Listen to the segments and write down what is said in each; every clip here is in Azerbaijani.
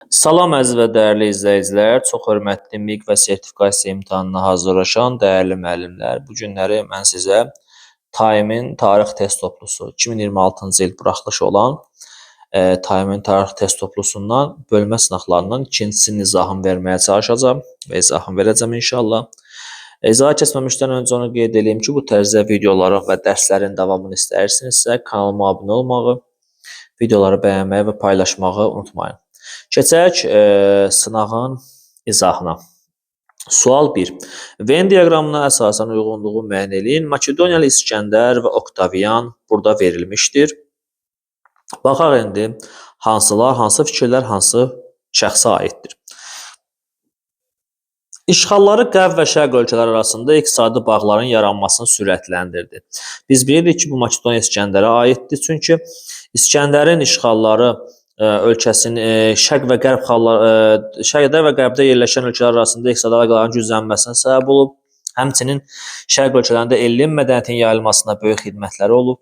Salam əziz və dəyərli izləyicilər, çox hörmətli MİQ və sertifikasiya imtahanına hazırlaşan dəyərli müəllimlər. Bu günləri mən sizə TAIMİN tarix test toplusu 2026-cı il buraxılışı olan TAIMİN tarix test toplusundan bölmə sınaqlarından ikincisinin izahını verməyə çalışacağam və izahını verəcəm inşallah. İzaha keçməmişdən öncə onu qeyd edeyim ki, bu tərzdə videoları və dərslərin davamını istəyirsinizsə kanalıma abunə olmağı, videoları bəyənməyi və paylaşmağı unutmayın. Keçək sınağın izahına. Sual 1. Venn diaqramına əsasən uyğunluğu müəyyən eləyin. Makedoniyalı İskəndər və Oktavian burada verilmişdir. Baxaq indi hansı fikirlər hansı şəxsə aiddir. İşğalları qərb və şərq ölkələri arasında iqtisadi bağların yaranmasını sürətləndirdi. Biz bilirik ki, bu Makedoniya İskəndərə aiddir. Çünki İskəndərin işğalları ölkəsinin şərq və qərbdə yerləşən ölkələr arasında iqtisadi əlaqələrin güclənməsinə səbəb olub. Həmçinin şərq ölkələrində elm mədəniyyətin yayılmasına böyük xidmətləri olub.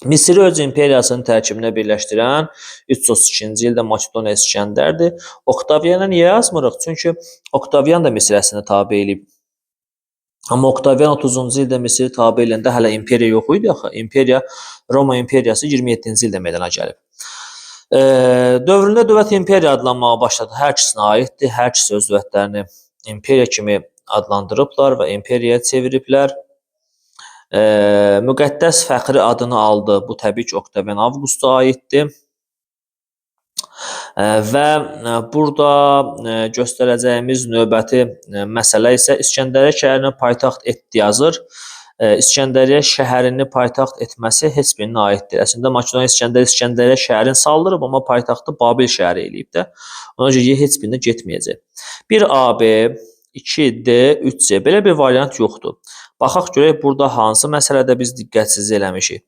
Misri öz imperiyasının tərkibinə birləşdirən 332-ci ildə Makedoniya İskəndərdir. Oktaviana niyə yazmırıq? Çünki Oktavian da Misir əslində tabe eləyib. Amma Oktavian 30-cu ildə Misiri tabe eləyəndə hələ imperiya yox idi axı. Roma imperiyası 27-ci ildə meydana gəlib. Dövründə dövlət imperiya adlanmağa başladı. Hər ikisinə aiddir. Hər ikisi öz dövlətlərini imperiya kimi adlandırıblar və imperiyaya çeviriblər. Müqəddəs fəxri adını aldı. Bu təbii ki, Oktavian Avqusta aiddir. Və burada göstərəcəyimiz növbəti məsələ isə İskəndəriyyə şəhərini paytaxt etdi yazır. İskəndəriyyə şəhərini paytaxt etməsi heç birinə aiddir. Əslində Makedoniya İskəndəriyyə şəhərini saldırıb, amma paytaxtı Babil şəhəri eləyib də. Ona görə heç birinə getməyəcək. 1AB, 2D, 3C. Belə bir variant yoxdur. Baxaq görək burada hansı məsələdə biz diqqətsizlik eləmişik.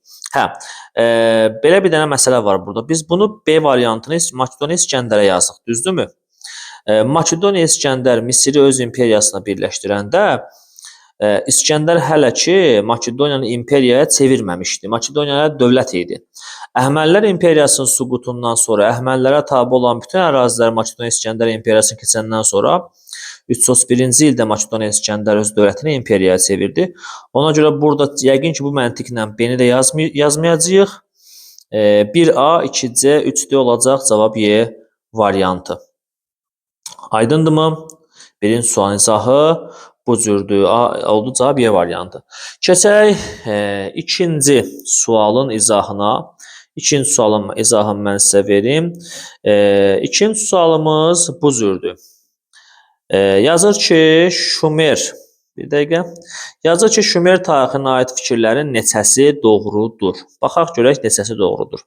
Belə bir dənə məsələ var burada. Biz bunu B variantını Makedoniya İskəndərə yazıq, düzdürmü? Makedoniya İskəndər Misiri öz imperiyasına birləşdirəndə İskəndər hələ ki Makedoniyanı imperiyaya çevirməmişdi. Makedoniya dövlət idi. Əhəmənilər imperiyasının süqutundan sonra Əhəmənilərə tabe olan bütün ərazilər Makedoniya İskəndər imperiyasını keçəndən sonra 331-ci ildə Makedoniya İskəndər öz dövlətini imperiyaya çevirdi. Ona görə burada yəqin ki bu məntiqlə B-ni də yazmayacağıq. 1A, 2C, 3D olacaq cavab Y variantı. Aydındırmı? Birinci sualın izahı bu cürdür. Oldu cavab Y variantı. Keçək ikinci sualın izahına. İkinci sualın izahını mən sizə verim. İkinci sualımız bu cürdür. Yazır ki, Şumer, bir dəqiqə. Yazır ki, Şumer tarixinə aid fikirlərin neçəsi doğrudur? Baxaq görək neçəsi doğrudur.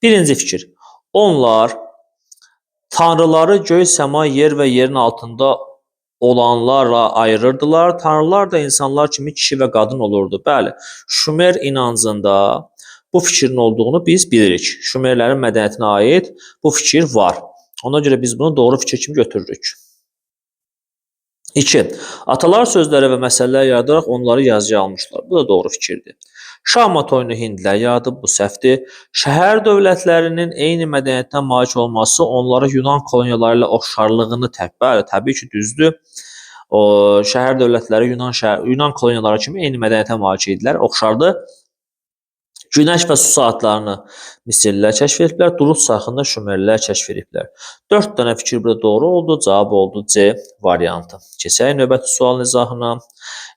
Birinci fikir. Onlar tanrıları göy, səma, yer və yerin altında olanlarla ayırırdılar. Tanrılar da insanlar kimi kişi və qadın olurdu. Bəli, Şumer inancında bu fikrin olduğunu biz bilirik. Şumerlərin mədəniyyətinə aid bu fikir var. Ona görə biz bunu doğru fikir kimi götürürük. 2. Atalar sözləri və məsələlər yaradaraq onları yazıya almışlar. Bu da doğru fikirdir. Şahmat oyunu hindlilər yaradıb, bu səhvdir. Şəhər dövlətlərinin eyni mədəniyyətdən malik olması onlara Yunan koloniyaları ilə oxşarlığını təbii ki, düzdür. Şəhər dövlətləri Yunan koloniyaları kimi eyni mədəniyyətə malik idilər, oxşardı. Günəş və su saatlarını Misirlilər kəşf ediblər, duruq çarxında Şumerlilər kəşf ediblər. 4 dənə fikir burada doğru oldu, cavab oldu C variantı. Keçək növbəti sualın izahına.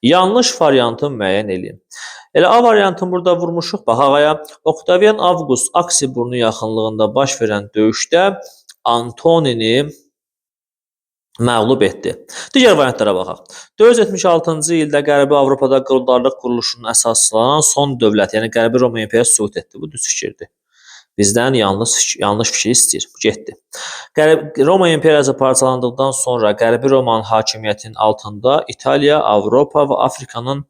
Yanlış variantı müəyyən edin. Elə A variantını burada vurmuşuq, baxaq aya. Oktavian Avqust Aksiburnu yaxınlığında baş verən döyüşdə Antonini məğlub etdi. Digər variantlara baxaq. 476-cı ildə Qərbi Avropada quldarlıq quruluşunun əsaslanan son dövlət, yəni Qərbi Roma imperiyası süqut etdi. Bu düz fikirdir. Bizdən yanlış fikir istəyir. Getdi. Roma imperiyası parçalandıqdan sonra Qərbi Romanın hakimiyyətinin altında İtaliya, Avropa və Afrikanın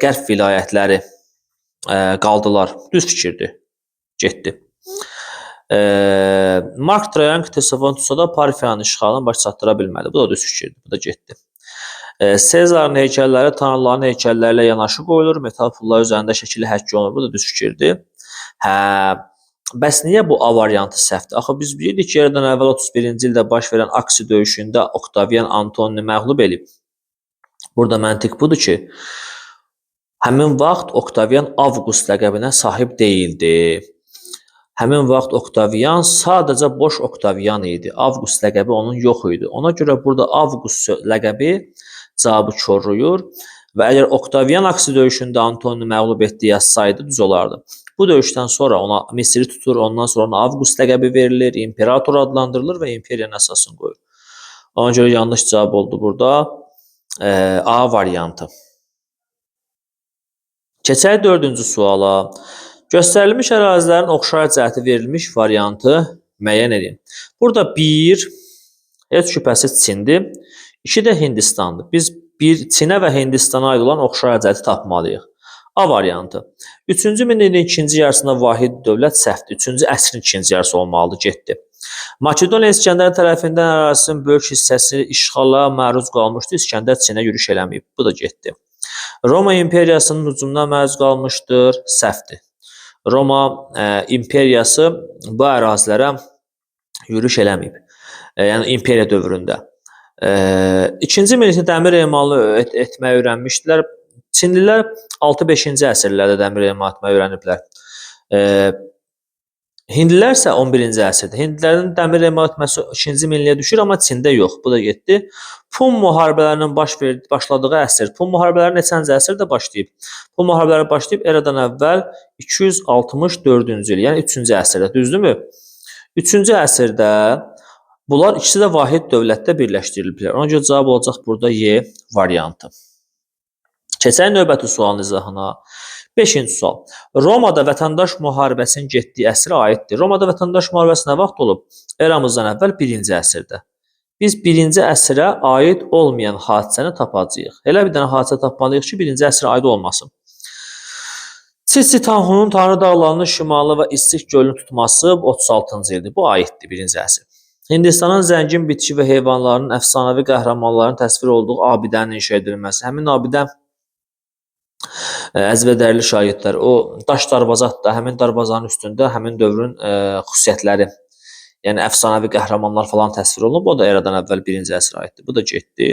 qərb vilayətləri qaldılar. Düz fikirdir. Getdi. Mark Trayan Ktesifontusada Parfiyanın işğalını baş çatdıra bilmədi. Bu da düz fikirdir. Bu da getdi. Sezarın heykəlləri tanrıların heykəlləri ilə yanaşı qoyulur. Metal pullar üzərində şəkilli həkk olunur. Bu da düz fikirdir. Bəs niyə bu A variantı səhvdir? Axı biz bilirdik ki, eradan əvvəl 31-ci ildə baş verən Aksi döyüşündə Oktavian Antonini məğlub edib. Burada məntiq budur ki, həmin vaxt Oktavian Avqust ləqəbinə sahib deyildi. Həmin vaxt Oktavian sadəcə boş Oktavian idi. Avqust ləqəbi onun yox idi. Ona görə burada Avqust ləqəbi cavabı korruyur və əgər Oktavian Aksi döyüşündə Antonini məğlub etdi yazsaydı düz olardı. Bu döyüşdən sonra ona Misiri tutur, ondan sonra ona Avqust ləqəbi verilir, imperator adlandırılır və imperiyanın əsasını qoyur. Ona görə yanlış cavab oldu burada A variantı. Keçək 4-cü suala. Göstərilmiş ərazilərin oxşar cəhəti verilmiş variantı müəyyən edin. Burada 1 heç şübhəsiz Çindir, 2 də Hindistandır. Biz Çinə və Hindistana aid olan oxşar cəhəti tapmalıyıq. A variantı. 3-cü minilliyin ikinci yarısında vahid dövlət səhvdir. 3-cü əsrin ikinci yarısı olmalıdır, getdi. Makedoniya İskəndər tərəfindən ərazisinin böyük hissəsi işğala məruz qalmışdı. İskəndər Çinə yürüş eləməyib. Bu da getdi. Roma imperiyasının hücumuna məruz qalmışdır. Səhvdir. Roma imperiyası bu ərazilərə yürüş eləməyib. Yəni imperiya dövründə. İkinci minillikdə dəmir emalı etməyi öyrənmişdilər. Çinlilər 6-5-ci əsrlərdə dəmir emalı etməyi öyrəniblər. Hindlilər isə 11-ci əsrdə. Hindlilərin dəmir emalı etməsi 2-ci minilliyə düşür, amma Çində yox. Bu da getdi. Pun müharibələrinin başladığı əsr. Pun müharibələri neçənci əsrdə başlayıb? Pun müharibələri başlayıb eradan əvvəl 264-cü il, yəni 3-cü əsrdə, düzdürmü? 3-cü əsrdə bunlar ikisi də vahid dövlətdə birləşdiriliblər. Ona görə cavab olacaq burada Y variantı. Keçək növbəti sualın izahına. 5-ci sual. Romada vətəndaş müharibəsinin getdiyi əsrə aiddir. Romada vətəndaş müharibəsi nə vaxt olub? Eramızdan əvvəl 1-ci əsrdə. Biz 1-ci əsrə aid olmayan hadisəni tapacağıq. Elə bir dənə hadisə tapmalıyıq ki, 1-ci əsrə aid olmasın. Tsitsi Tanhunun Tanrı dağlarının şimalı və İstik gölünü tutması 36-cı ildir. Bu aiddir 1-ci əsr. Hindistanın zəngin bitki və heyvanlarının əfsanəvi qəhrəmanların təsvir olduğu abidənin inşa edilməsi. Həmin abidə əzvədərli şagirdlər, o daş darvazatda, həmin darvazanın üstündə həmin dövrün xüsusiyyətləri, yəni əfsanəvi qəhrəmanlar falan təsvir olunub. O da eradan əvvəl 1-ci əsrə aiddir. Bu da getdi.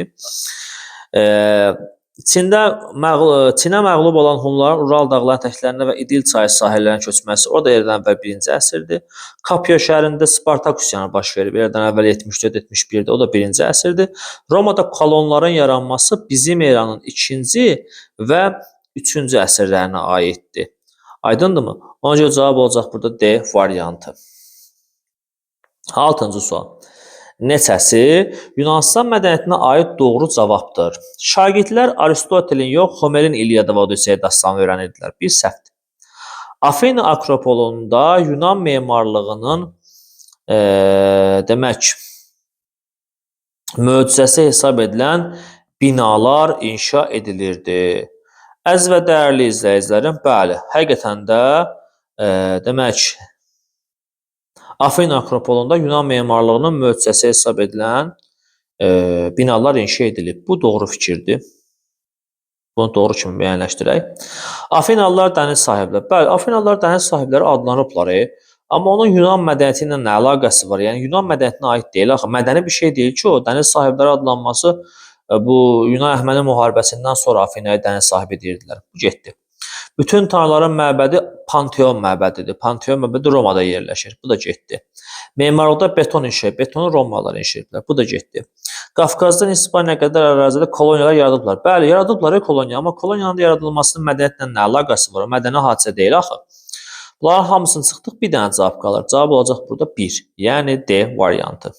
Çinə məğlub olan Hunların Ural dağları ətəklərinə və İdil çayı sahillərinə köçməsi, o da eradan əvvəl 1-ci əsrdir. Kapya şəhərində Spartak üsyanı baş verib, eradan əvvəl 74-71-də, o da 1-ci əsrdir. Romada kolonların yaranması bizim eranın 2-ci və 3-cü əsrlərinə aiddir. Aydındırmı? Ona görə cavab olacaq burada D variantı. 6-cı sual. Neçəsi Yunanistan mədəniyyətinə aid doğru cavabdır? Şagirdlər Aristotelin yox, Homerin İlyada və Odisseya dastanını öyrənirdilər. Bir səhvdir. Afina Akropolunda Yunan memarlığının demək möcüzəsi hesab edilən binalar inşa edilirdi. Əziz və dəyərli izləyicilərim, bəli, həqiqətən də demək Afina Akropolunda Yunan memarlığının möcüzəsi hesab edilən binalar inşa edilib. Bu doğru fikirdir. Bunu doğru kimi müəyyənləşdirək. Afinalılar dəniz sahibləri. Bəli, Afinalılar dəniz sahibləri adlanıblar. Amma onun Yunan mədəniyyəti ilə nə əlaqəsi var? Yəni Yunan mədəniyyətinə aid deyil. Axı mədəni bir şey deyil ki, o dəniz sahibləri adlanması bu Yunan-Əhəməni müharibəsindən sonra Afinaya dəniz sahibi deyirdilər. Bu getdi. Bütün tanrıların məbədi Panteon məbədidir. Panteon məbədi Romada yerləşir. Bu da getdi. Memarlıqda beton inşa edib, betonu Romalılar inşa ediblər. Bu da getdi. Qafqazdan İspaniyaya qədər ərazidə koloniyalar yaradıblar. Bəli, yaradıblar koloniya, amma koloniyanın yaradılmasının mədəniyyətlə nə əlaqəsi var? O mədəni hadisə deyil axı. Bunların hamısını çıxdıq, bir dənə cavab qalır. Cavab olacaq burada 1, yəni D variantı.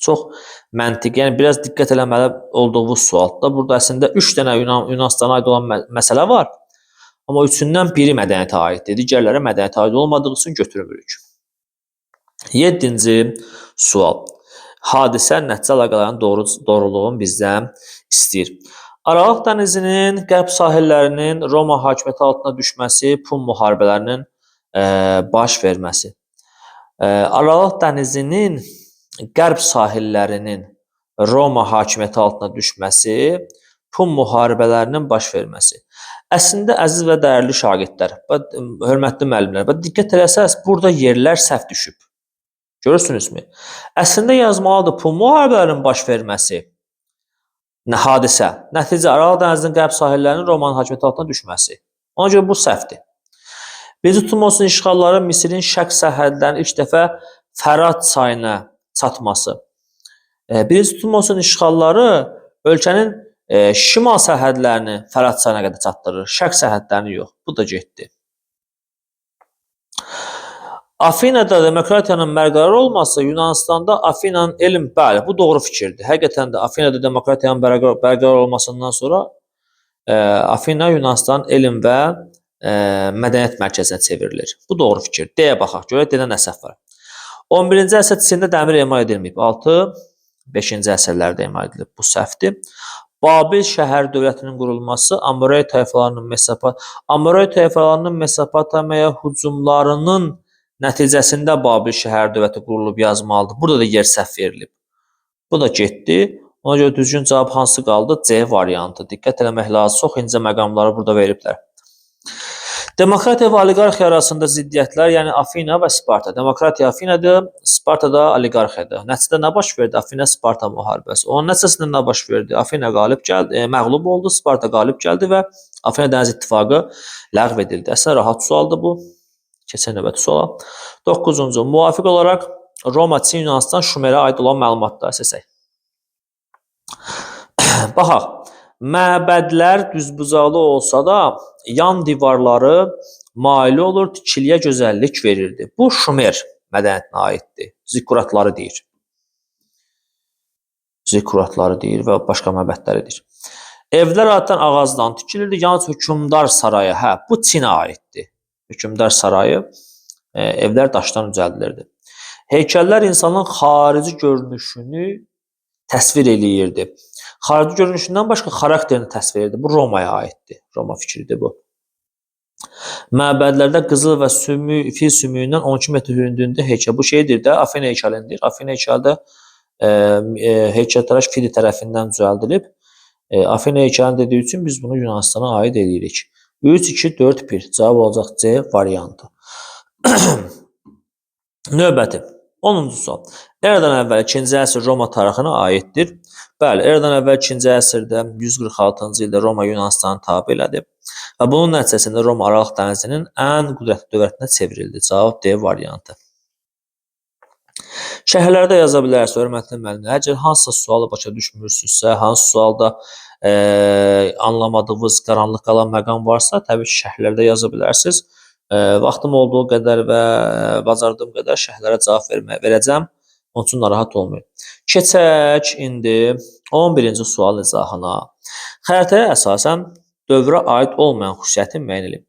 Çox məntiqi, yəni biraz diqqət eləməli olduğu sualda. Burada əslində 3 dənə Yunanistana aid olan məsələ var. Amma üçündən biri mədəniyyətə aiddir. Digərləri mədəniyyətə aid olmadığı üçün götürmürük. 7-ci sual. Hadisə nəticə əlaqələrinin doğruluğunu bizdən istəyir. Aralıq dənizinin qərb sahillərinin Roma hakimiyyəti altına düşməsi, Pun müharibələrinin baş verməsi. Aralıq dənizinin qərb sahillərinin Roma hakimiyyəti altına düşməsi, Pun müharibələrinin baş verməsi. Əslində əziz və dəyərli şagirdlər, hörmətli müəllimlər, diqqət eləsəz, burada yerlər səhv düşüb. Görürsünüzmü? Əslində yazmalıdır bu müharibələrin baş verməsi, hadisə, nəticə Aral dənizinin qərb sahillərinin Romanın hakimiyyəti altına düşməsi. Ona görə bu səhvdir. Birinci Tutmosun işğalları Misirin şərq sərhədlərinin ilk dəfə Fərat çayına çatması. Birinci Tutmosun işğalları ölkənin şimal sərhədlərini Fərat çayına qədər çatdırır, şərq sərhədlərini yox. Bu da getdi. Afinada demokratiyanın bərqərar olması, Yunanistanda Afinanın elm, bəli, bu doğru fikirdir. Həqiqətən də Afinada demokratiyanın bərqərar olmasından sonra Afina Yunanistanın elm və mədəniyyət mərkəzinə çevrilir. Bu doğru fikir. Deyə baxaq, görək dedə nə səhv var. 11-ci əsr Çində dəmir emal edilməyib. 5-ci əsrlərdə emal edilib. Bu səhvdir. Babil şəhər dövlətinin qurulması Amorey tayfalarının Mesopotamiyaya hücumlarının nəticəsində Babil şəhər dövləti qurulub yazmalıdır. Burada da yer səhv verilib. Bu da getdi. Ona görə düzgün cavab hansı qaldı? C variantı. Diqqət eləmək lazım. Çox incə məqamları burada veriblər. Demokratiya və oliqarxiya arasında ziddiyyətlər, yəni Afina və Sparta. Demokratiya Afinadır, Spartada oliqarxiyadır. Nəticədə nə baş verdi? Afina-Sparta müharibəsi. Onun nəticəsində nə baş verdi? Afina məğlub oldu, Sparta qalib gəldi və Afina dəniz ittifaqı ləğv edildi. Əslində rahat sualdır bu. Keçən növbəti suala. 9-cu. Müvafiq olaraq Roma, Çin, Yunanistan, Şumerə aid olan məlumatlar seçək. Baxaq. Məbədlər düzbucaqlı olsa da yan divarları maili olur, tikiliyə gözəllik verirdi. Bu Şumer mədəniyyətinə aiddir. Zikkuratları deyir. Zikkuratları deyir və başqa məbədləridir. Evlər adətən ağacdan tikilirdi. Yalnız hökmdar sarayı, bu Çinə aiddir. Hökmdar sarayı, evlər daşdan düzəldilirdi. Heykəllər insanın xarici görünüşünü təsvir eləyirdi. Xarici görünüşündən başqa xarakterini təsvir edirdi. Bu Romaya aiddir. Roma fikridir bu. Məbədlərdə qızıl və fil sümüyündən 12 metr hündürlüyündə heykəl. Bu şeydir də, Afina heykəlindir. Afina heykəldə heykəltaraş Fidi tərəfindən düzəldilib. Afina heykəlini dediyi üçün biz bunu Yunanistana aid edirik. 3, 2, 4, 1. Cavab olacaq C variantı. Növbəti. 10-cu sual. Eradan əvvəl 2-ci əsr Roma tarixinə aiddir. Bəli, eradan əvvəl 2-ci əsrdə 146-cı ildə Roma Yunanistanı tabe elədi və bunun nəticəsində Roma Aralıq dənizinin ən qüdrətli dövlətinə çevrildi. Cavab D variantı. Şərhlərdə yaza bilərsiniz, hörmətli müəllimlər. Əgər hansısa sualı başa düşmürsünüzsə, hansı sualda anlamadığınız, qaranlıq qalan məqam varsa, təbii ki, şərhlərdə yaza bilərsiniz. Vaxtım olduğu qədər və bacardığım qədər şərhlərə cavab verəcəm. Onun üçün narahat olmayın. Keçək indi 11-ci sual izahına. Xəritəyə əsasən dövrə aid olmayan xüsusiyyəti müəyyən edin.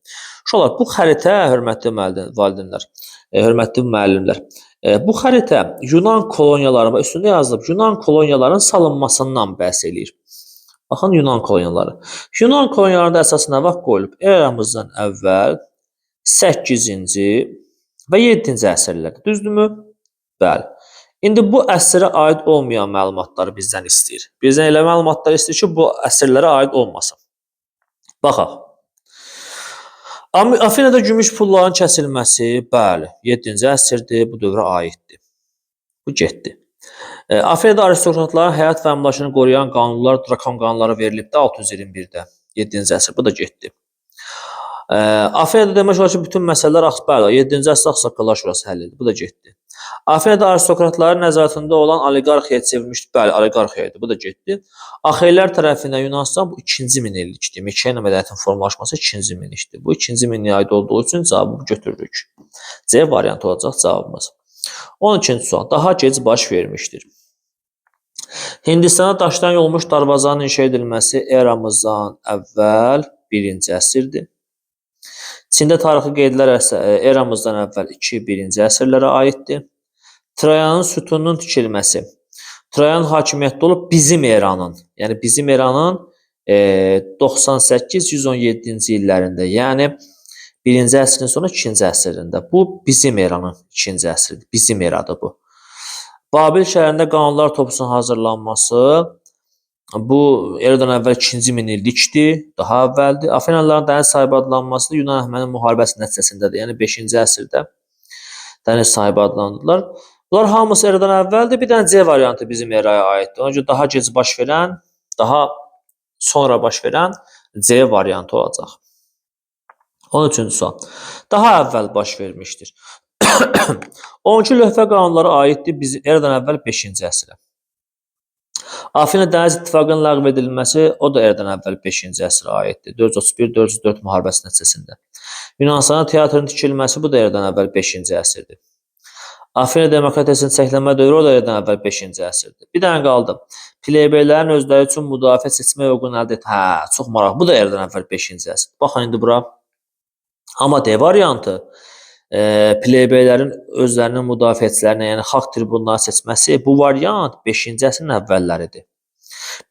Uşaqlar, bu xəritə, hörmətli valideynlər, hörmətli müəllimlər, bu xəritə Yunan koloniyaları və üstündə yazılıb Yunan koloniyalarının salınmasından bəhs eləyir. Baxın, Yunan koloniyaları. Yunan koloniyalarında əsas nə vaxt qoyulub? Eramızdan əvvəl 8-ci və 7-ci əsrlərdə. Düzdürmü? Bəli. İndi bu əsrə aid olmayan məlumatları bizdən istəyir. Bizdən elə məlumatlar istəyir ki, bu əsrlərə aid olmasın. Baxaq. Afinada gümüş pulların kəsilməsi, bəli, 7-ci əsrdir, bu dövrə aiddir. Bu getdi. Afinada aristokratların həyat və əmlakını qoruyan qanunlar, drakon qanunları verilibdir 621-də, 7-ci əsr, bu da getdi. Afinada demək olar ki, bütün məsələlər 7-ci əsr ağsaqqallar şurası həll edildi, bu da getdi. Afinada aristokratların nəzarətində olan oliqarxiyaya çevrilmişdi, bəli, oliqarxiyaydı, bu da getdi. Axeylər tərəfindən Yunanistan bu 2-ci minillikdir. Mikena mədəniyyətin formalaşması 2-ci minillikdir. Bu 2-ci minliyə aid olduğu üçün cavabı götürürük. C variantı olacaq cavabımız. 12-ci sual. Daha gec baş vermişdir. Hindistana daşdan yolmuş darvazanın inşa edilməsi eramızdan əvvəl 1-ci əsrdir. Çində tarixi qeydlər eramızdan əvvəl 2-1-ci əsrlərə aiddir. Trayanın sütununun tikilməsi. Trayan hakimiyyətdə olub bizim eranın, yəni bizim eranın 98-117-ci illərində, yəni 1-ci əsrin sonra 2-ci əsrində. Bu bizim eranın 2-ci əsridir, bizim eradır bu. Babil şəhərində qanunlar topusunun hazırlanması Bu eradan əvvəl 2-ci minillikdir, daha əvvəldir. Afinalıların dəniz sahibi adlanması da Yunan Əhəməni müharibəsi nəticəsindədir. Yəni 5-ci əsrdə dəniz sahibi adlandılar. Bunlar hamısı eradan əvvəldir. Bir dənə C variantı bizim eraya aiddir. Ona görə daha gec baş verən, daha sonra baş verən C variantı olacaq. 13-cü sual. Daha əvvəl baş vermişdir. 12 lövhə qanunları aiddir bizim eradan əvvəl 5-ci əsrə. Afina Dəniz İttifaqının ləğv edilməsi o da eradan əvvəl 5-ci əsrə aiddir. 431-404 müharibəsi nəticəsində. Yunanıstanın teatrın tikilməsi bu da eradan əvvəl 5-ci əsrdir. Afina demokratiyasının çəklənmə dövrü o da eradan əvvəl 5-ci əsrdir. Bir dənə qaldı. Plebeylərin özləri üçün müdafiə seçmə hüququnu əldə etdi. Hə, çox maraqlı. Bu da eradan əvvəl 5-ci əsr. Baxın indi bura. Amma D variantı plebeylərin özlərinin müdafiəçilərinə, yəni xalq tribunları seçməsi bu variant 5-ci əsrin əvvəlləridir.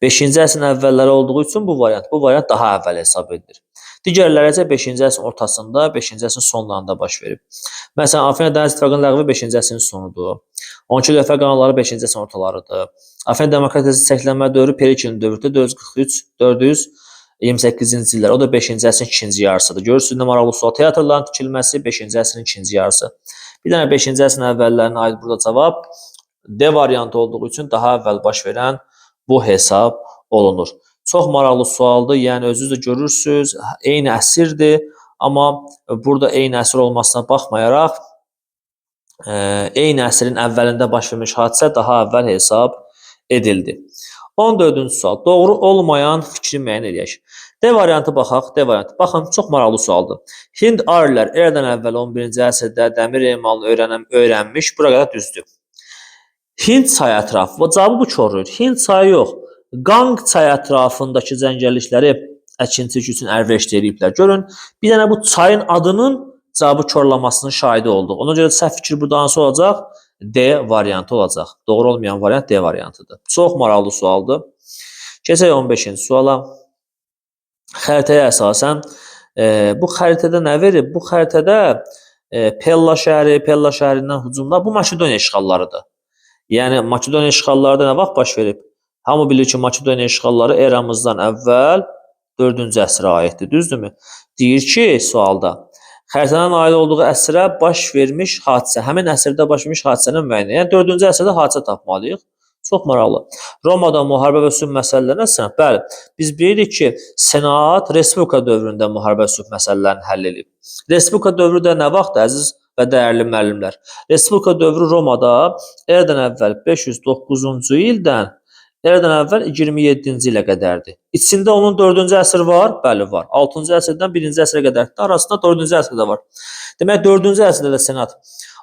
5-ci əsrin əvvəlləri olduğu üçün bu variant daha əvvəl hesab edilir. Digərləri isə 5-ci əsrin ortasında, 5-ci əsrin sonlarında baş verib. Məsələn, Afina Dəniz İttifaqının ləğvi 5-ci əsrin sonudur. 12 lövhə qanunları 5-ci əsrin ortalarıdır. Afina demokratiyası çəklənmə dövrü Perikilin dövrüdür, 443-428-ci illər. O da 5-ci əsrin ikinci yarısıdır. Görürsünüz nə maraqlı sual. Teatrların tikilməsi 5-ci əsrin ikinci yarısı. Bir dənə 5-ci əsrin əvvəllərinə aid burada cavab D variantı olduğu üçün daha əvvəl baş verən bu hesab olunur. Çox maraqlı sualdır. Yəni özünüz də görürsünüz, eyni əsrdir, amma burada eyni əsr olmasına baxmayaraq eyni əsrin əvvəlində baş vermiş hadisə daha əvvəl hesab edildi. 14-cü sual. Doğru olmayan fikri müəyyən edək. D variantı baxaq. D variantı. Baxın, çox maraqlı sualdır. Hind arilər eradan əvvəl 11-ci əsrdə dəmir emalını öyrənmiş. Bura qədər düzdür. Hind çayı ətrafı. Cavabı bu koruyur. Hind çayı yox. Qanq çayı ətrafındakı cəngəllikləri əkinçilik üçün əlverişli ediblər. Görün, bir dənə bu çayın adının cavabı korlamasının şahidi olduq. Ona görə səhv fikir burada hansı olacaq? D variantı olacaq. Doğru olmayan variant D variantıdır. Çox maraqlı sualdır. Keçək 15-ci suala. Xəritəyə əsasən bu xəritədə nə verir? Bu xəritədə Pella şəhərindən hücumlar bu Makedoniya işğallarıdır. Yəni Makedoniya işğalları nə vaxt baş verib? Hamı bilir ki, Makedoniya işğalları eramızdan əvvəl 4-cü əsrə aiddir. Düzdürmü? Deyir ki, sualda xəritənin aid olduğu əsrə baş vermiş hadisə, həmin əsrdə baş vermiş hadisənin müəyyən. Yəni 4-cü əsrdə hadisə tapmalıyıq. Çox maraqlı. Romada müharibə və sülh məsələlərinə sənəd. Bəli, biz bilirik ki, Senat Respublika dövründə müharibə və sülh məsələlərini həll edib. Respublika dövrü də nə vaxtdır, əziz və dəyərli müəllimlər? Respublika dövrü Romada eradan əvvəl 509-cu ildən eradan əvvəl 27-ci ilə qədərdir. İçində onun 4-cü əsr var? Bəli, var. 6-cı əsrdən 1-ci əsrə qədərdir. Arasında 4-cü əsr də var. Demək, 4-cü əsrdə də Senat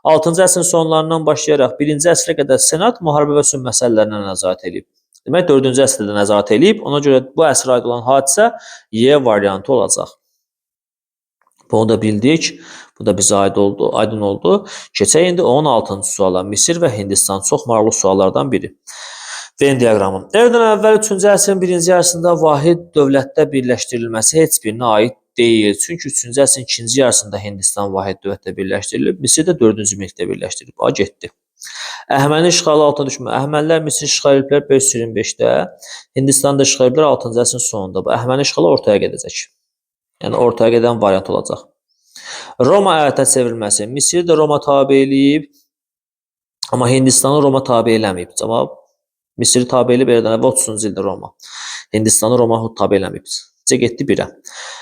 6-cı əsrin sonlarından başlayaraq 1-ci əsrə qədər Senat müharibə və sülh məsələlərinə nəzarət edib. Demək, 4-cü əsrdə də nəzarət edib. Ona görə bu əsrə aid olan hadisə Y variantı olacaq. Bunu da bildik. Bu da bizə aydın oldu. Keçək indi 16-cı suala. Misir və Hindistan çox maraqlı suallardan biri. Venn diaqramı. Eradan əvvəl 3-cü əsrin 1-ci yarısında vahid dövlətdə birləşdirilməsi heç birinə aid deyil. Çünki 3-cü əsrin 2-ci yarısında Hindistan vahid dövlətdə birləşdirilib, Misir də 4-cü minillikdə birləşdirilib. Ha, getdi. Əhəməni işğalı altına düşmə. Əhəmənilər Misir işğal ediblər 525-də, Hindistan da işğal ediblər 6-cı əsrin sonunda. Bu Əhəməni işğalı ortaya gedəcək. Yəni ortaya gedən variant olacaq. Roma əyalətə çevrilməsi. Misir də Roma tabe eləyib, amma Hindistanı Roma tabe eləməyib. Cavab Misiri tabe eləyib eradan əvvəl 30-cu ildə Roma. Hindistanı Roma tabe eləməyib. Getdi 1-ə.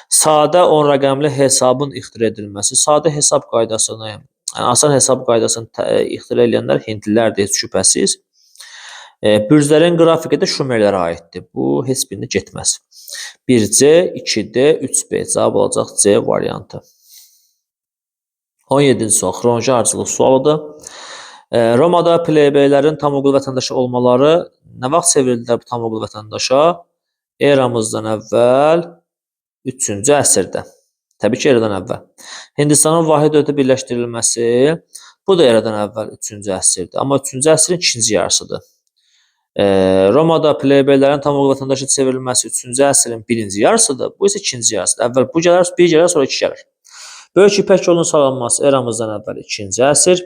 Sadə 10 rəqəmli hesabın ixtira edilməsi. Sadə hesab qaydasını, yəni asan hesab qaydasını ixtira edənlər hindlilərdir, heç şübhəsiz. Bürclərin qrafiki də Şumerlərə aiddir. Bu heç birini getməz. 1C, 2D, 3B. Cavab olacaq C variantı. 17-ci sual. Xronoloji ardıcıllıq sualıdır. Romada plebeylərin tam hüquqlu vətəndaşı olmaları nə vaxt çevrildilər bu tam hüquqlu vətəndaşa? Eramızdan əvvəl 3-cü əsrdə. Təbii ki, eradan əvvəl. Hindistanın vahid dövlətə birləşdirilməsi bu da eradan əvvəl 3-cü əsrdir. Amma 3-cü əsrin ikinci yarısıdır. Romada plebeylərin tam hüquqlu vətəndaşa çevrilməsi 3-cü əsrin birinci yarısıdır. Bu isə ikinci yarısıdır. Əvvəl bu gələr, bir gələr, sonra iki gələr. Böyük İpək yolunun salınması eramızdan əvvəl 2-ci əsr.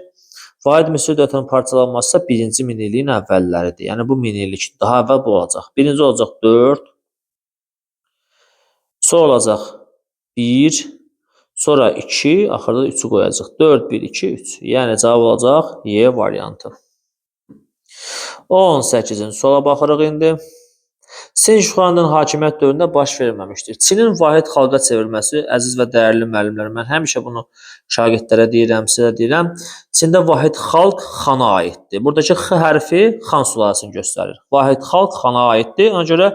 Vahid Misri dövlətinin parçalanması isə 1-ci minilliyin əvvəlləridir. Yəni bu minillik daha əvvəl bu olacaq. Birinci olacaq 4, sonra olacaq 1, sonra 2, axırda 3-ü qoyacaq. 4, 1, 2, 3. Yəni cavab olacaq Y variantı. 18-ci suala baxırıq indi. Çin Şuxanın hakimiyyət dövründə baş verməmişdir. Çinin vahid xalqa çevrilməsi, əziz və dəyərli müəllimlər, mən həmişə bunu şagirdlərə deyirəm, sizə deyirəm. Çində vahid xalq xana aiddir. Buradakı X hərfi xan sülaləsini göstərir. Vahid xalq xana aiddir. Ona görə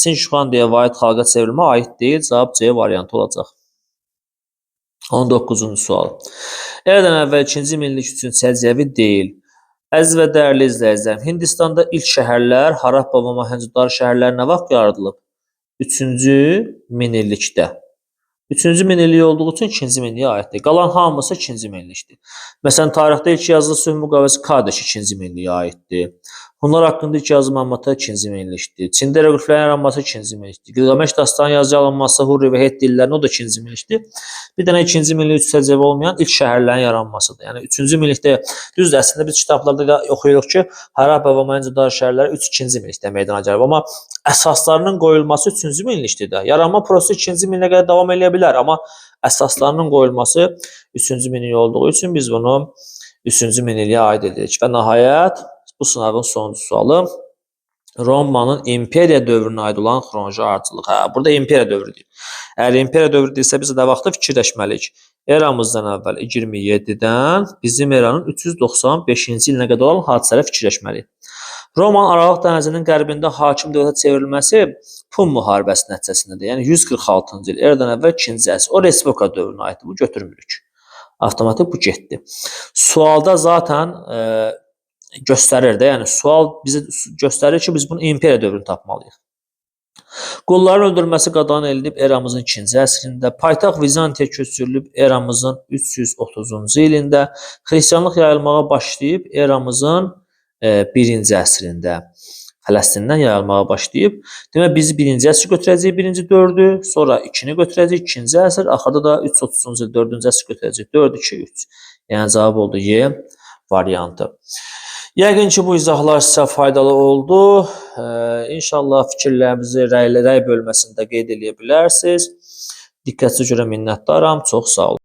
Çin Şuxan deyə vahid xalqa çevrilmə aid deyil. Cavab C variantı olacaq. 19-cu sual. Eradan əvvəl 2-ci minillik üçün səciyyəvi deyil. Əziz və dəyərli izləyicilərim, Hindistanda ilk şəhərlər, Harappa və Mohenjo-daro şəhərləri nə vaxt yaradılıb? 3-cü minillikdə. 3-cü minillik olduğu üçün 2-ci minilliyə aiddir. Qalan hamısı 2-ci minillikdir. Məsələn, tarixdə ilk yazılı sülh müqaviləsi Kadeş 2-ci minilliyə aiddir. Hunlar haqqında ilk yazılı məlumatlar 2-ci minillikdir. Çində hieroqliflərin yaranması 2-ci minillikdir. Qilgameş dastanı yazıya alınması, Hurri və Het dillərinin o da 2-ci minillikdir. Bir dənə 2-ci minillik səciyyəvi olmayan ilk şəhərlərin yaranmasıdır. Yəni 3-cü minillikdə düzdür, əslində biz kitablarda oxuyuruq ki, Harappa və Mohenjo-daro şəhərləri 2-ci minillikdə meydana gəlib, amma əsaslarının qoyulması 3-cü minillikdir də. Yaranma prosesi 2-ci minilliyə qədər davam edə bilər, amma əsaslarının qoyulması 3-cü minillik olduğu üçün biz bunu 3-cü minilliyə aid edirik. Və nəhayət bu sınavın sonuncu sualı. Romanın imperiya dövrünə aid olan xronoloji ardıcıllıq. Burada imperiya dövrüdür. Əgər imperiya dövrüdürsə biz də vaxtı fikirləşməliyik. Eramızdan əvvəl 27-dən bizim eranın 395-ci ilinə qədər olan hadisələri fikirləşməliyik. Romanın Aralıq dənizinin qərbində hakim dövlətə çevrilməsi Pun müharibəsi nəticəsindədir. Yəni 146-cı il eradan əvvəl 2-ci əsr. O respublika dövrünə aiddir. Bu götürmürük. Avtomatik bu getdi. Sualda zaten göstərir də, yəni sual bizə göstərir ki, biz bunu imperiya dövrünü tapmalıyıq. Qulların öldürülməsi qadağan edilib eramızın 2-ci əsrində, paytaxt Vizantiya köçürülüb eramızın 330-cu ilində, xristianlıq yayılmağa başlayıb eramızın 1-ci əsrində. Fələstindən yayılmağa başlayıb. Demək, biz 1-ci əsr götürəcəyik, 1-ci dördü, sonra 2-ni götürəcəyik, 2-ci əsr, axırda da 330-cu il, 4-cü əsr götürəcəyik, 4, 2, 3. Yəni cavab oldu Y variantı. Yəqin ki, bu izahlar sizə faydalı oldu. İnşallah fikirlərinizi rəy bölməsində qeyd edə bilərsiniz. Diqqətinizə görə minnətdaram. Çox sağ olun.